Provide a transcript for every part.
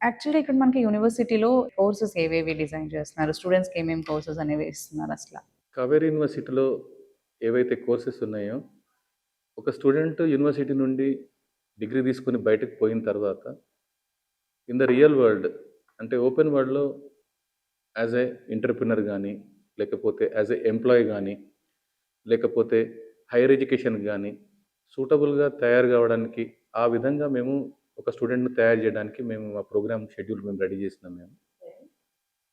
Actually ఇక్కడ మనకి యూనివర్సిటీలో కోర్సెస్ ఏవేవి డిజైన్ చేస్తున్నారు? స్టూడెంట్స్‌కి ఏమేం కోర్సెస్ అనేవి ఇస్తున్నారు అసల? కావేరీ యూనివర్సిటీలో ఏవైతే కోర్సెస్ ఉన్నాయో, ఒక స్టూడెంట్ యూనివర్సిటీ నుండి డిగ్రీ తీసుకొని బయటకు పోయిన తర్వాత, ఇన్ ద రియల్ వరల్డ్ అంటే ఓపెన్ వరల్డ్‌లో యాజ్ ఎ ఎంటర్‌ప్రెన్యూర్ గానీ, లేకపోతే యాజ్ ఎ ఎంప్లాయీ గానీ, లేకపోతే హైయర్ ఎడ్యుకేషన్‌కి గానీ, సూటబుల్‌గా తయారు కావడానికి, ఆ విధంగా మేము ఒక స్టూడెంట్‌ని తయారు చేయడానికి మేము ఆ ప్రోగ్రామ్ షెడ్యూల్ మేము రెడీ చేసినాం మేము.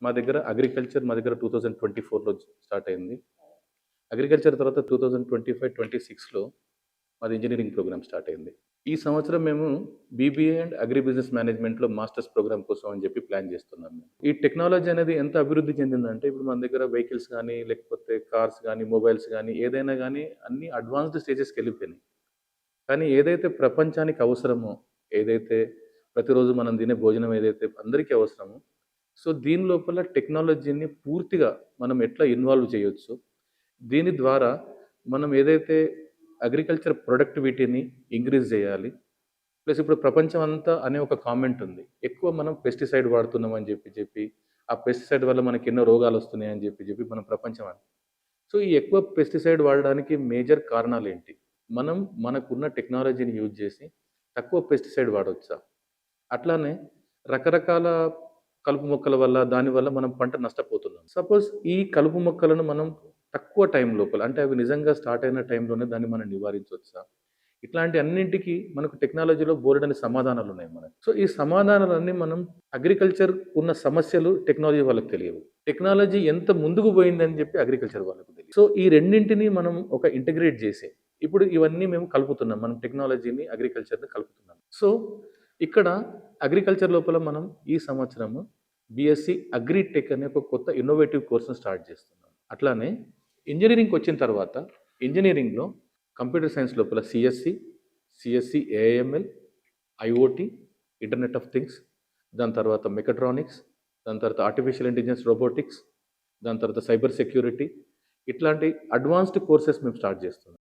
మా దగ్గర అగ్రికల్చర్ మా దగ్గర 2024లో స్టార్ట్ అయింది. అగ్రికల్చర్ తర్వాత 2025, 26లో మాది ఇంజినీరింగ్ ప్రోగ్రామ్ స్టార్ట్ అయింది. ఈ సంవత్సరం మేము బీబీఏ అండ్ అగ్రి బిజినెస్ మేనేజ్మెంట్‌లో మాస్టర్స్ ప్రోగ్రామ్ కోసం అని చెప్పి ప్లాన్ చేస్తున్నాం మేము. ఈ టెక్నాలజీ అనేది ఎంత అభివృద్ధి చెందిందంటే, ఇప్పుడు మన దగ్గర వెహికల్స్ గానీ, లేకపోతే కార్స్ గానీ, మొబైల్స్ గానీ, ఏదైనా గానీ అన్నీ అడ్వాన్స్‌డ్ స్టేజెస్‌కెళ్ళిపోయినాయి. కానీ ఏదైతే ప్రపంచానికి అవసరమో, ఏదైతే ప్రతిరోజు మనం తినే భోజనం ఏదైతే అందరికీ అవసరమో, సో దీని లోపల టెక్నాలజీని పూర్తిగా మనం ఎట్లా ఇన్వాల్వ్ చేయొచ్చు, దీని ద్వారా మనం ఏదైతే అగ్రికల్చర్ ప్రొడక్టివిటీని ఇంక్రీజ్ చేయాలి. ప్లస్ ఇప్పుడు ప్రపంచం అంతా అనే ఒక కామెంట్ ఉంది. ఎక్కువ మనం పెస్టిసైడ్ వాడుతున్నాం అని చెప్పి, ఆ పెస్టిసైడ్ వల్ల మనకి ఎన్నో రోగాలు వస్తున్నాయి అని చెప్పి మన ప్రపంచం అంతా. సో ఈ ఎక్కువ పెస్టిసైడ్ వాడడానికి మేజర్ కారణాలేంటి? మనం మనకున్న టెక్నాలజీని యూజ్ చేసి తక్కువ పెస్టిసైడ్ వాడొచ్చా? అట్లానే రకరకాల కలుపు మొక్కల వల్ల, దానివల్ల మనం పంట నష్టపోతున్నాం. సపోజ్ ఈ కలుపు మొక్కలను మనం తక్కువ టైం లోపల, అంటే అవి నిజంగా స్టార్ట్ అయిన టైంలోనే దాన్ని మనం నివారించొచ్చా? ఇట్లాంటి అన్నింటికి మనకు టెక్నాలజీలో బోలెడన్ని సమాధానాలున్నాయి మనకు. సో, ఈ సమాధానాలన్నీ మనం అగ్రికల్చర్ ఉన్న సమస్యలు టెక్నాలజీ వాళ్ళకి తెలియవు. టెక్నాలజీ ఎంత ముందుకు పోయిందని చెప్పి అగ్రికల్చర్ వాళ్ళకు తెలియదు. సో, ఈ రెండింటిని మనం ఒక ఇంటిగ్రేట్ చేసి, ఇప్పుడు ఇవన్నీ మేము కలుపుతున్నాం. మనం టెక్నాలజీని, అగ్రికల్చర్‌ని కలుపుతున్నాం. సో, ఇక్కడ అగ్రికల్చర్ లోపల మనం ఈ సంవత్సరము బీఎస్సీ అగ్రిటెక్ అనే ఒక కొత్త ఇన్నోవేటివ్ కోర్స్‌ని స్టార్ట్ చేస్తున్నాం. అట్లానే ఇంజినీరింగ్‌కొచ్చిన తర్వాత, ఇంజినీరింగ్‌లో కంప్యూటర్ సైన్స్ లోపల CSC AIML, IOT, internet of things, దాని తర్వాత మెకాట్రానిక్స్, దాని తర్వాత ఆర్టిఫిషియల్ ఇంటెలిజెన్స్, రోబోటిక్స్, దాని తర్వాత సైబర్ సెక్యూరిటీ, ఇట్లాంటి అడ్వాన్స్డ్ కోర్సెస్ మేము స్టార్ట్ చేస్తున్నాం.